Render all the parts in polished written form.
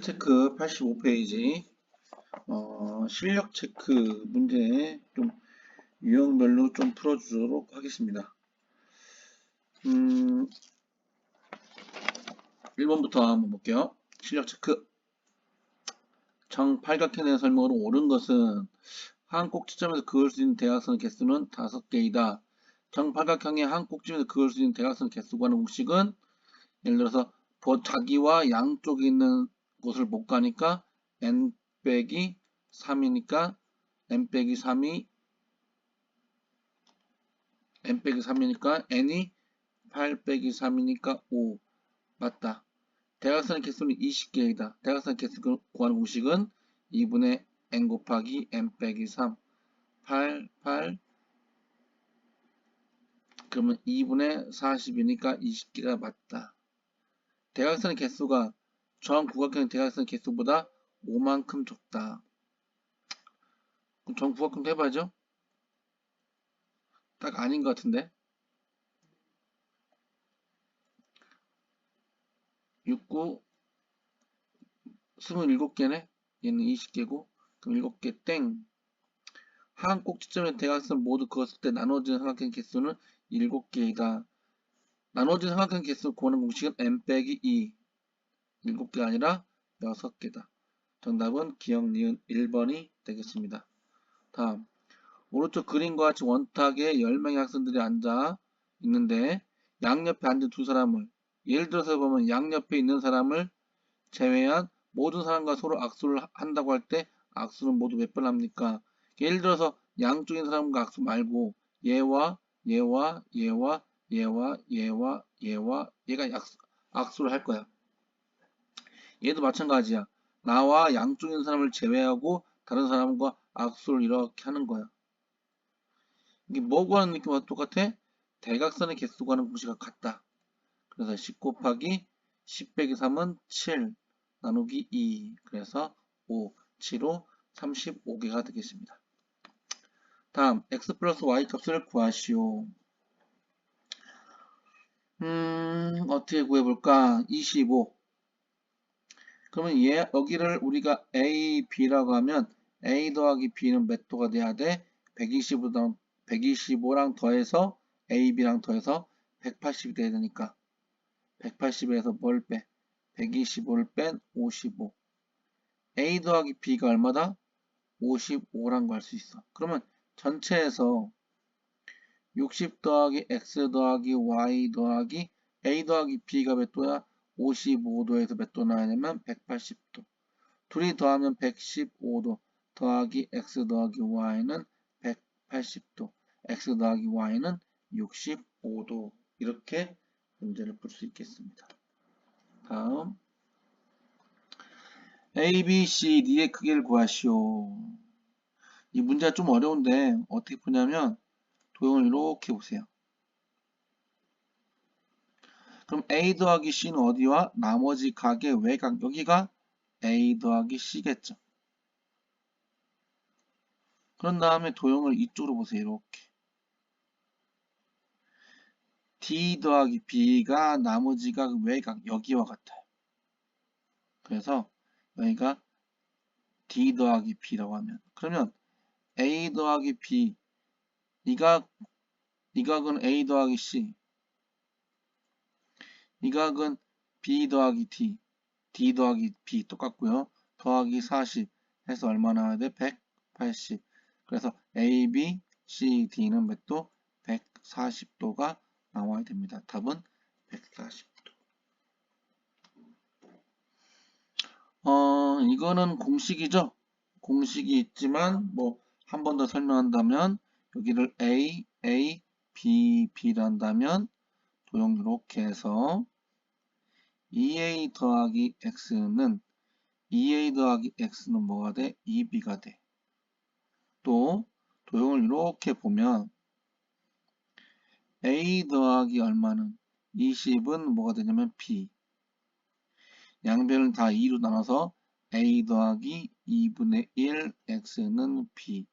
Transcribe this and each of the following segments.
체크 85페이지 실력 체크 문제 좀 유형별로 좀 풀어주도록 하겠습니다. 1번부터 한번 볼게요. 실력 체크. 정팔각형의 설명으로 옳은 것은 한 꼭지점에서 그을 수 있는 대각선 개수는 5개이다. 정팔각형의 한 꼭지점에서 그을 수 있는 대각선 개수 구하는 공식은 예를 들어서 자기와 양쪽에 있는 곳을 못 가니까 n 빼기 3이니까 n 빼기 3이 n이 8 빼기 3이니까 5 맞다. 대각선의 개수는 20개이다. 대각선의 개수 구하는 공식은 2분의 n 곱하기 n 빼기 3 8 그러면 2분의 40이니까 20개가 맞다. 대각선의 개수가 정구각형 대각선의 개수보다 5만큼 적다. 그럼 정구각형도 해봐야죠. 딱 아닌 것 같은데. 6, 9, 27개네. 얘는 20개고. 그럼 7개 땡. 한 꼭지점의 대각선 모두 그었을 때 나눠지는 삼각형 개수는 7개이다. 나눠진 삼각형 개수 구하는 공식은 n 빼기 2. 7개가 아니라 6개다. 정답은 기억 니은 1번이 되겠습니다. 다음. 오른쪽 그림과 같이 원탁에 10명의 학생들이 앉아 있는데 양옆에 앉은 두 사람을 예를 들어서 보면 양옆에 있는 사람을 제외한 모든 사람과 서로 악수를 한다고 할 때 악수는 모두 몇 번 합니까? 예를 들어서 양쪽에 있는 사람과 악수 말고 얘와 얘가 악수를 할 거야. 얘도 마찬가지야. 나와 양쪽에 있는 사람을 제외하고 다른 사람과 악수를 이렇게 하는 거야. 이게 뭐 구하는 느낌과 똑같아? 대각선의 개수 구하는 공식과 같다. 그래서 10 곱하기 10 빼기 3은 7 나누기 2 그래서 5, 7호 35개가 되겠습니다. 다음 x 플러스 y 값을 구하시오. 어떻게 구해볼까? 25 그러면 여기를 우리가 a, b라고 하면 a 더하기 b는 몇 도가 돼야 돼? 125랑 더해서 a, b랑 더해서 180이 돼야 되니까 180에서 뭘 빼? 125를 뺀 55 a 더하기 b가 얼마다? 55란 거 알 수 있어. 그러면 전체에서 60 더하기 x 더하기 y 더하기 a 더하기 b가 몇 도야? 55도에서 몇 도 나냐면 180도. 둘이 더하면 115도 더하기 x 더하기 y는 180도. x 더하기 y는 65도. 이렇게 문제를 풀 수 있겠습니다. 다음 A, B, C, D의 크기를 구하시오. 이 문제가 좀 어려운데 어떻게 푸냐면 도형을 이렇게 보세요. 그럼 A 더하기 C는 어디와 나머지 각의 외곽 여기가 A 더하기 C겠죠. 그런 다음에 도형을 이쪽으로 보세요. 이렇게 D 더하기 B가 나머지 각 외곽 여기와 같아요. 그래서 여기가 D 더하기 B라고 하면 그러면 A 더하기 B 이 각은 A 더하기 C 이 각은 B 더하기 D, D 더하기 B 똑같고요. 더하기 40 해서 얼마 나와야 돼? 180. 그래서 A, B, C, D는 몇 도? 140도가 나와야 됩니다. 답은 140도. 이거는 공식이죠? 공식이 있지만 뭐 한 번 더 설명한다면 여기를 A, A, B, B를 한다면 도형 이렇게 해서 2a 더하기 x는 2a 더하기 x는 뭐가 돼? 2b가 돼. 또 도형을 이렇게 보면 a 더하기 얼마는 20은 뭐가 되냐면 b. 양변을 다 2로 나눠서 a 더하기 2분의 1 x는 b.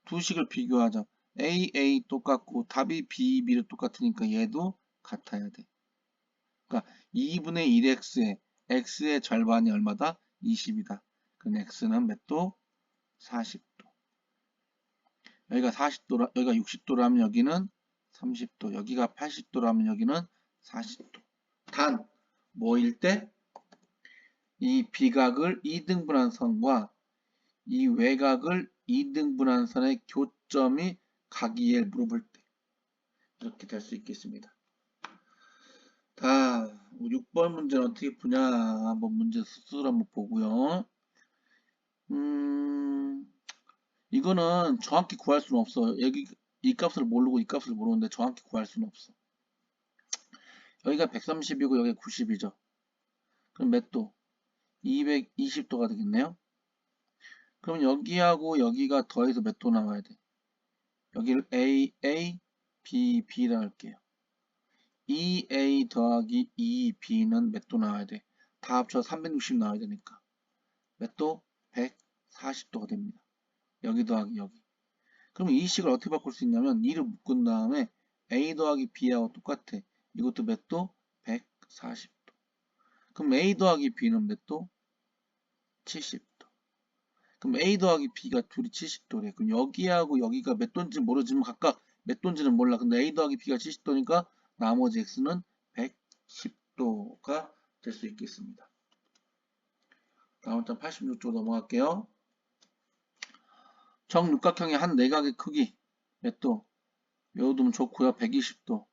두 식을 비교하자. a 똑같고 답이 b, b로 똑같으니까 얘도 같아야 돼. 그러니까 2분의 1x에 x의 절반이 얼마다? 20이다. 그럼 x는 몇 도? 40도. 여기가 40도라, 여기가 60도라면 여기는 30도, 여기가 80도라면 여기는 40도. 단, 뭐일 때? 이 비각을 2등분한 선과 이 외곽을 2등분한 선의 교점이 각이에 물어볼 때 이렇게 될 수 있겠습니다. 다 6번 문제는 어떻게 푸냐 한번 문제 수술 한번 보고요. 이거는 정확히 구할 수는 없어. 여기 이 값을 모르고 이 값을 모르는데 정확히 구할 수는 없어. 여기가 130이고 여기가 90이죠. 그럼 몇 도? 220도가 되겠네요. 그럼 여기하고 여기가 더해서 몇 도 나와야 돼? 여기를 A, B, B라 할게요. 2A 더하기 2B는 몇 도 나와야 돼? 다 합쳐 360 나와야 되니까. 몇 도? 140도가 됩니다. 여기 더하기 여기. 그럼 이 식을 어떻게 바꿀 수 있냐면 2를 묶은 다음에 A 더하기 B하고 똑같아. 이것도 몇 도? 140도. 그럼 A 더하기 B는 몇 도? 70도. 그럼 A 더하기 B가 둘이 70도래. 그럼 여기하고 여기가 몇 도인지 모르지만 각각 몇 도인지는 몰라. 근데 A 더하기 B가 70도니까 나머지 X는 110도가 될 수 있겠습니다. 다음 장 86쪽 넘어갈게요. 정육각형의 한 내각의 크기 몇 도? 외워두면 좋고요. 120도.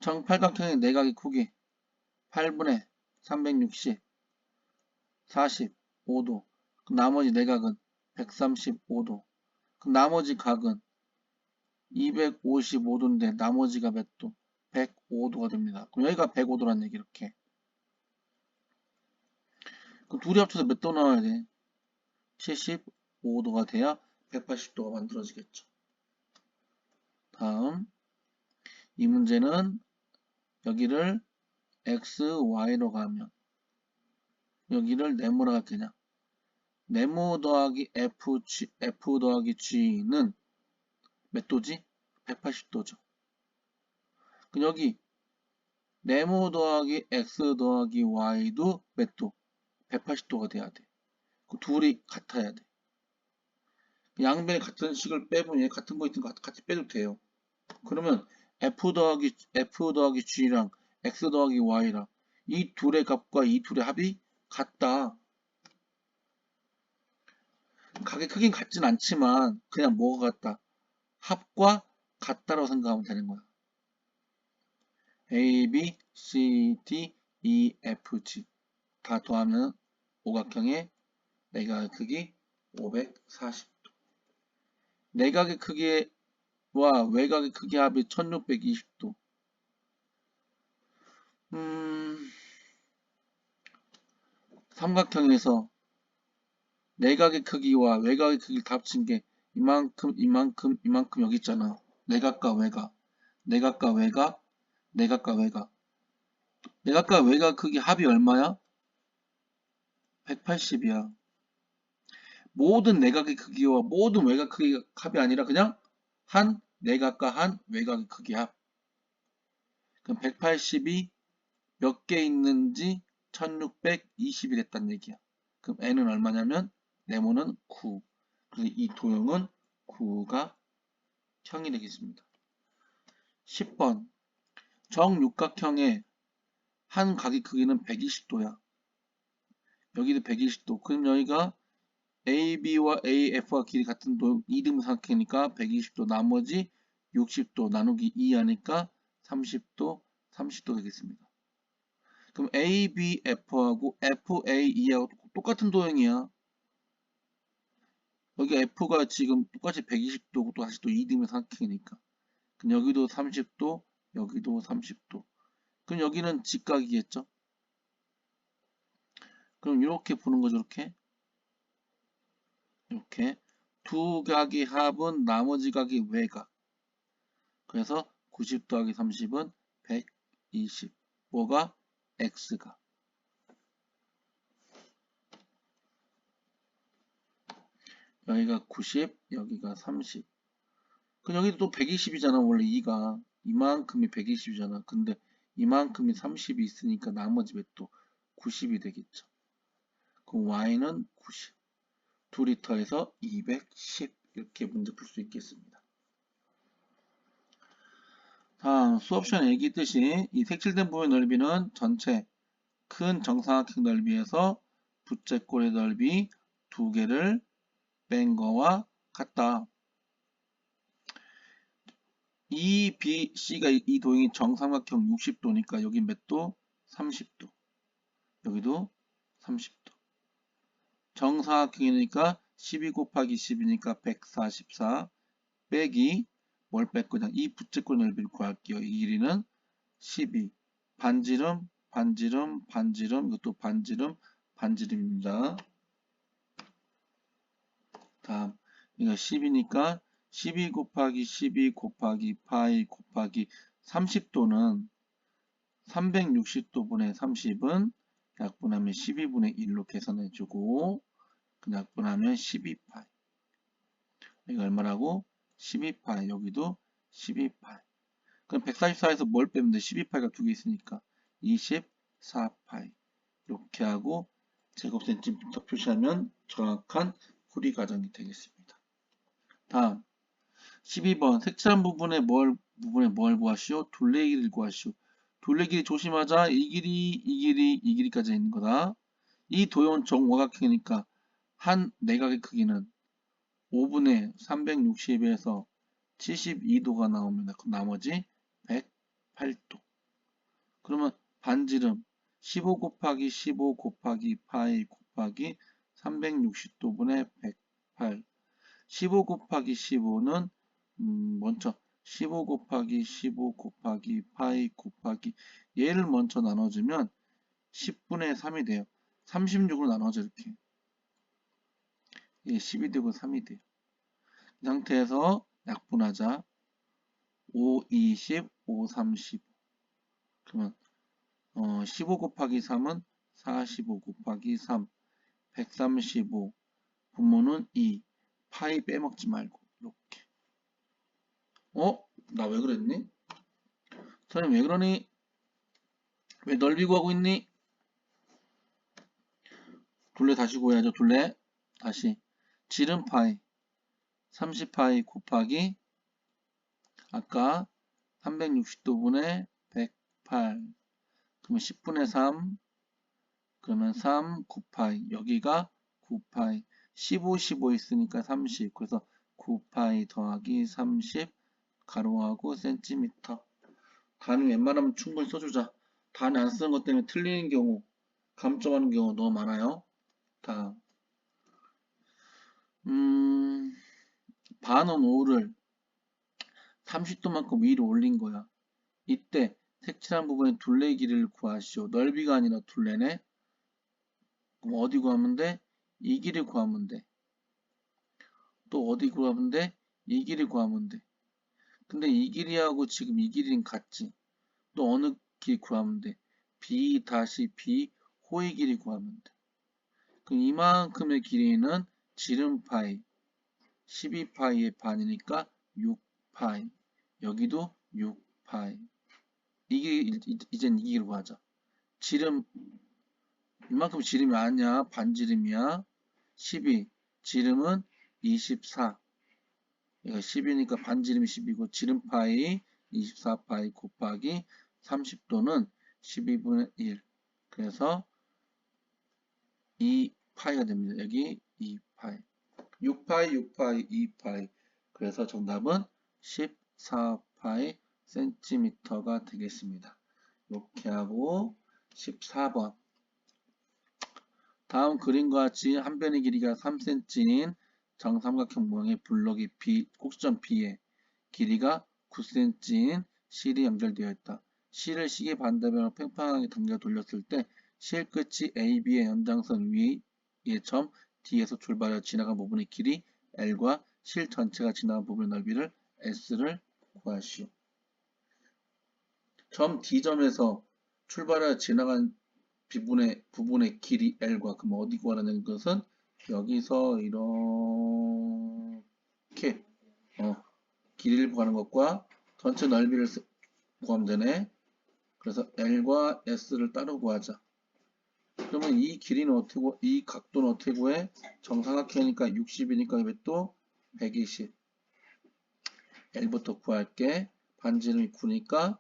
정팔각형의 내각의 크기 8분의 360 45도. 그럼 나머지 내각은 135도. 그럼 나머지 각은 255도인데 나머지가 몇 도? 105도가 됩니다. 그럼 여기가 105도란 얘기 이렇게. 그럼 둘이 합쳐서 몇 도 나와야 돼? 75도가 돼야 180도가 만들어지겠죠. 다음 이 문제는 여기를 x, y로 가면 여기를 네모로 갈 거냐? 네모 더하기 f 더하기 g는 몇 도지? 180도죠. 그럼 여기 네모 더하기 x 더하기 y도 몇 도? 180도가 돼야 돼. 그 둘이 같아야 돼. 양변에 같은 식을 빼보면 얘 같은 거 있으니까 같이 빼도 돼요. 그러면 f 더하기 g랑 x 더하기 y랑 이 둘의 값과 이 둘의 합이 같다. 각의 크긴 같진 않지만 그냥 뭐가 같다? 합과 같다라고 생각하면 되는 거야. A, B, C, D, E, F, G 다 더하면 오각형의 내각의 크기 540도. 내각의 크기와 외곽의 크기 합이 1620도. 삼각형에서 내각의 크기와 외곽의 크기를 다 합친 게 이만큼 여기 있잖아. 내각과 외곽, 내각과 외곽, 내각과 외곽. 내각과 외곽 크기 합이 얼마야? 180이야. 모든 내각의 크기와 모든 외곽 크기가 합이 아니라 그냥 한 내각과 한 외곽의 크기 합. 그럼 180이 몇 개 있는지 1620이 됐다는 얘기야. 그럼 n은 얼마냐면 네모는 9. 그래서 이 도형은 9가 형이 되겠습니다. 10번 정육각형의 한 각의 크기는 120도야. 여기도 120도. 그럼 여기가 AB와 AF와 길이 같은 도형 2등분 삼각형이니까 120도 나머지 60도 나누기 2 하니까 30도 30도 되겠습니다. 그럼 ABF하고 FAE하고 똑같은 도형이야. 여기 F가 지금 똑같이 120도고 또 다시 또 2등분 삼각형이니까. 그럼 여기도 30도 여기도 30도. 그럼 여기는 직각이겠죠. 그럼 이렇게 보는 거죠. 이렇게 두 각의 합은 나머지 각의 외각. 그래서 90 더하기 30은 120. 뭐가? X가. 여기가 90, 여기가 30. 그럼 여기도 또 120이잖아. 원래 2가. 이만큼이 120이잖아. 근데 이만큼이 30이 있으니까 나머지 몇 도? 90이 되겠죠. 그럼 y는 90. 둘이 더해서 210. 이렇게 문제 풀 수 있겠습니다. 다음 수업 시간에 얘기했듯이 이 색칠된 부분의 넓이는 전체 큰 정사각형 넓이에서 부채꼴의 넓이 2개를 뺀 거와 같다. 이 B, C가 이 도형이 정삼각형 60도니까 여기 몇 도? 30도. 여기도 30도. 정사각형이니까 12 곱하기 10이니까 144 빼기 뭘 뺐고 그냥 이 부채꼴 넓이를 구할게요. 이 길이는 12. 반지름, 반지름, 반지름, 이것도 반지름, 반지름입니다. 다음, 이거 10이니까 12 곱하기 12 곱하기 파이 곱하기 30도는 360도분의 30은 약분하면 12분의 1로 계산해주고 그 약분하면 12파이. 이거 얼마라고? 12파이. 여기도 12파이. 그럼 144에서 뭘 빼면 돼? 12파이가 두 개 있으니까 24파이. 이렇게 하고 제곱 센티미터 표시하면 정확한 풀이 과정이 되겠습니다. 다음 12번 색칠한 부분에 뭘 구하시오? 둘레 길이를 구하시오. 둘레 길이 조심하자. 이 길이, 이 길이, 이 길이까지 있는 거다. 이 도형은 정오각형이니까 한 내각의 크기는 5분의 360에서 72도가 나오면 나머지 108도. 그러면 반지름 15 곱하기 15 곱하기 파이 곱하기 360도분의 108. 15 곱하기 15는 먼저 15 곱하기 15 곱하기 파이 곱하기 얘를 먼저 나눠주면 10분의 3이 돼요. 36으로 나눠져 이렇게. 예, 10이 되고 3이 돼요. 이 상태에서 약분하자. 5, 20, 5, 30. 그러면 15 곱하기 3은 45 곱하기 3, 135. 분모는 2. 파이 빼먹지 말고 이렇게. 나 왜 그랬니? 선생님 왜 그러니? 왜 넓이 구하고 있니? 둘레 다시 구해야죠. 둘레 다시 지름 파이 30파이 곱하기 아까 360도분의 108. 그러면 10분의 3 그러면 3 9파이 여기가 9파이 15 15 있으니까 30 그래서 9파이 더하기 30 가로하고 센티미터. 단위 웬만하면 충분히 써주자. 단위 안 쓰는 것 때문에 틀리는 경우 감점하는 경우 너무 많아요. 다음 반원 5를 30도만큼 위로 올린 거야. 이때 색칠한 부분의 둘레 길이를 구하시오. 넓이가 아니라 둘레네. 그럼 어디 구하면 돼? 이 길이 구하면 돼. 또 어디 구하면 돼? 이 길이 구하면 돼. 근데 이 길이하고 지금 이 길이는 같지. 또 어느 길이 구하면 돼? B 다시 B 호의 길이 구하면 돼. 그럼 이만큼의 길이는 지름 파이 12파이의 반이니까 6파이. 여기도 6파이. 이게 이젠 이 길로 가자. 지름 이만큼 지름이 아니야. 반지름이야. 12. 지름은 24. 이거 10이니까 반지름이 10이고 지름파이 24파이 곱하기 30도는 12분의 1. 그래서 2파이가 됩니다. 여기 2파이. 6파이, 6파이, 2파이. 그래서 정답은 14파이 센티미터가 되겠습니다. 이렇게 하고 14번. 다음 그림과 같이 한 변의 길이가 3cm인 정삼각형 모양의 블럭이 B, 꼭지점 B에 길이가 9cm인 실이 연결되어 있다. 실을 시계 반대편으로 팽팽하게 당겨 돌렸을 때 실 끝이 AB의 연장선 위의 점 D에서 출발하여 지나간 부분의 길이 L과 실 전체가 지나간 부분의 넓이를 S를 구하시오. 점 D점에서 출발하여 지나간 부분의 길이 L과 그럼 어디 구하라는 것은 여기서 이렇게 길이를 구하는 것과 전체 넓이를 구하면 되네. 그래서 L과 S를 따로 구하자. 그러면 이 길이는 어떻게 구, 이 각도는 어떻게 구해? 정사각형이니까 60이니까 왜 또 120. L부터 구할게. 반지름이 9니까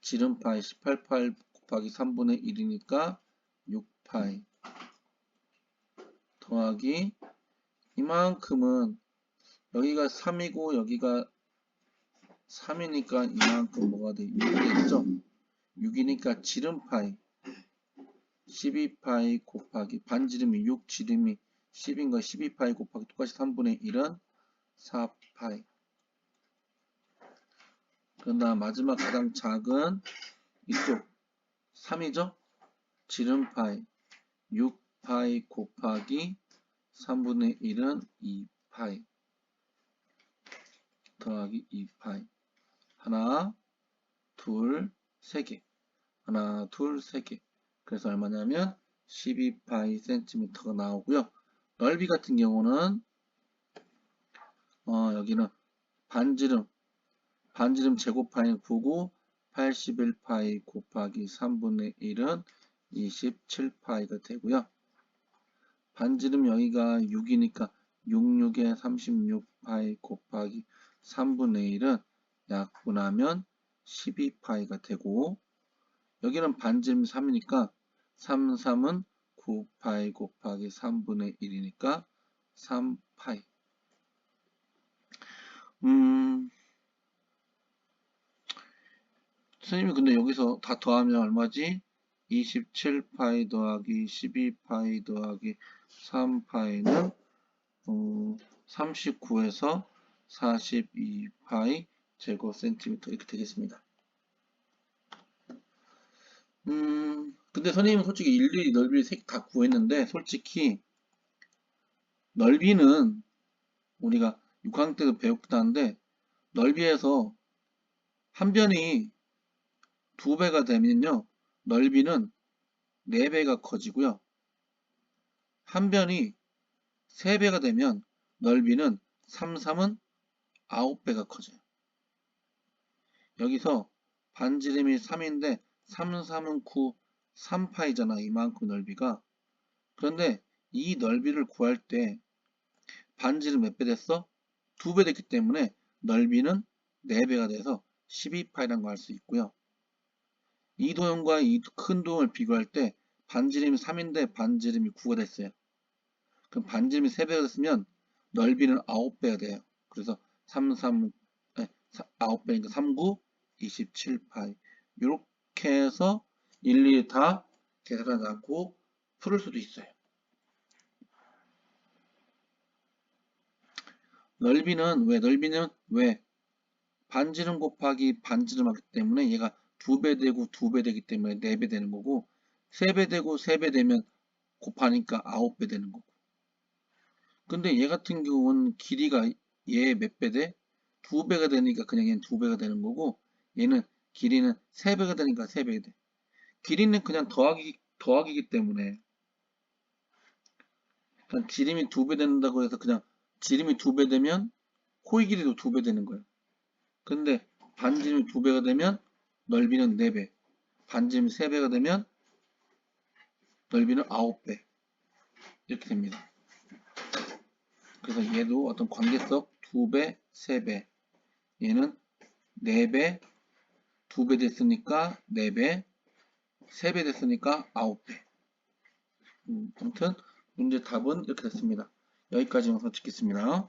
지름파이 18파이 곱하기 3분의 1이니까 6파이 더하기 이만큼은 여기가 3이고 여기가 3이니까 이만큼 뭐가 돼? 6이 됐죠? 6이니까 지름파이 12파이 곱하기 반지름이 6, 지름이 10인 거 12파이 곱하기 똑같이 3분의 1은 4파이. 그 다음 마지막 가장 작은 이쪽 3이죠? 지름파이 6파이 곱하기 3분의 1은 2파이 더하기 2파이. 하나, 둘, 세 개. 하나, 둘, 세 개. 그래서 얼마냐면 12파이 센티미터가 나오고요. 넓이 같은 경우는 여기는 반지름 제곱파이는 9고 81파이 곱하기 3분의 1은 27파이가 되고요. 반지름 여기가 6이니까 66에 36파이 곱하기 3분의 1은 약분하면 12파이가 되고 여기는 반지름 3이니까 3, 3은 9파이 곱하기 3분의 1이니까 3파이. 선생님이 근데 여기서 다 더하면 얼마지? 27파이 더하기 12파이 더하기 3파이는 39에서 42파이 제곱센티미터 이렇게 되겠습니다. 근데 선생님은 솔직히 일일이 넓이 다 구했는데 솔직히 넓이는 우리가 6학년 때도 배웠기도 한데 넓이에서 한 변이 2배가 되면요 넓이는 4배가 커지고요 한 변이 3배가 되면 넓이는 3, 3은 9배가 커져요. 여기서 반지름이 3인데 3, 3은 9, 3파이잖아 이만큼 넓이가. 그런데 이 넓이를 구할 때 반지름 몇 배 됐어? 2배 됐기 때문에 넓이는 4배가 돼서 12파이라는 거 알 수 있고요. 이 도형과 이 큰 도형을 비교할 때 반지름이 3인데 반지름이 9가 됐어요. 그럼 반지름이 3배가 됐으면 넓이는 9배가 돼요. 그래서 3, 3, 9배니까 3, 9, 27파이. 이렇게 해서 일일이 다 계산하지 않고 풀을 수도 있어요. 넓이는 왜? 반지름 곱하기 반지름 하기 때문에 얘가 2배 되고 2배 되기 때문에 4배 되는 거고 3배 되고 3배 되면 곱하니까 9배 되는 거고 근데 얘 같은 경우는 길이가 얘 몇 배 돼? 2배가 되니까 그냥 얘는 2배가 되는 거고 얘는 길이는 3배가 되니까 3배가 돼. 길이는 그냥 더하기이기 때문에 그냥 지름이 2배 된다고 해서 그냥 지름이 2배 되면 코의 길이도 2배 되는 거예요. 근데 반지름이 2배가 되면 넓이는 4배, 반지름이 3배가 되면 넓이는 9배 이렇게 됩니다. 그래서 얘도 어떤 관계석 2배, 3배 얘는 4배, 2배 됐으니까 4배, 3배 됐으니까 9배. 아무튼 문제 답은 이렇게 됐습니다. 여기까지 영상 찍겠습니다.